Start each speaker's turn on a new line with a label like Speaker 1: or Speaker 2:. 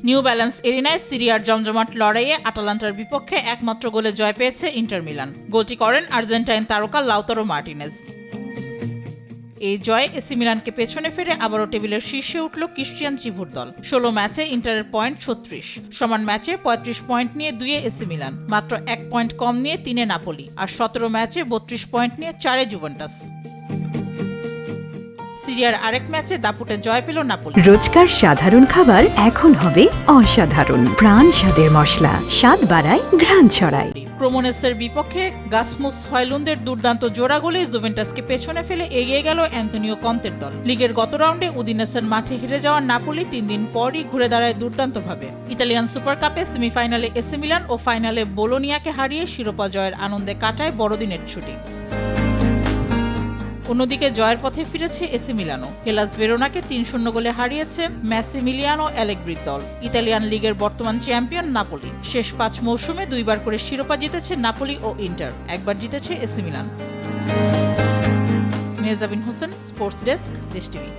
Speaker 1: New balance এরিনায় সিরিয়ার জমজমাট লড়াইয়ে আটালান্টার বিপক্ষে একমাত্র গোলে জয় পেয়েছে ইন্টার মিলান। গোলটি করেন আর্জেন্টাইন তারকা লাউতারো মার্টিনেজ। এই জয়ে এসি মিলানকে পেছনে ফেরে আবারও টেবিলের শীর্ষে উঠল ক্রিশ্চিয়ান চিভুর দল। ১৬ ম্যাচে ইন্টারের পয়েন্ট ৩৬, সমান ম্যাচে ৩৫ পয়েন্ট নিয়ে ২-এ এসি মিলান, মাত্র ১ পয়েন্ট কম নিয়ে ৩-এ নাপোলি, আর ১৭ ম্যাচে ৩২ পয়েন্ট নিয়ে ৪-এ জুভেন্টাস। সিরিয়ার আরেক ম্যাচে দাপুটে জয় পেল নাপোলি।
Speaker 2: রোজকার সাধারণ খাবার এখন হবে অসাধারণ। প্রাণ স্বাদের মশলা, স্বাদ বাড়ায়, ঘ্রাণ ছড়ায়।
Speaker 1: ক্রোমোনেসের বিপক্ষে গাসমুস হয়লুন্দের দুর্দান্ত জোড়া গোলে জুভেন্টাসকে পেছনে ফেলে এগিয়ে গেল অ্যান্তোনিও কন্তের দল। লিগের গত রাউন্ডে উদিনেসের মাঠে হেরে যাওয়া নাপোলি ৩ দিন পরই ঘুরে দাঁড়ায় দুর্দান্তভাবে। ইতালিয়ান সুপার কাপে সেমিফাইনালে এসি মিলান ও ফাইনালে বোলোনিয়াকে হারিয়ে শিরোপা জয়ের আনন্দে কাটায় বড়দিনের ছুটি। অন্যদিকে জয়ের পথে ফিরেছে এসি মিলানো। হেলাস ভেরোনাকে ৩-০ গোলে হারিয়েছে ম্যাসিমিলিয়ানো অ্যালেগ্রির দল। ইতালিয়ান লিগের বর্তমান চ্যাম্পিয়ন নাপোলি। শেষ ৫ মৌসুমে ২বার করে শিরোপা জিতেছে নাপোলি ও ইন্টার, একবার জিতেছে AC Milan. Mehjabin Hossain, sports desk, Desh TV.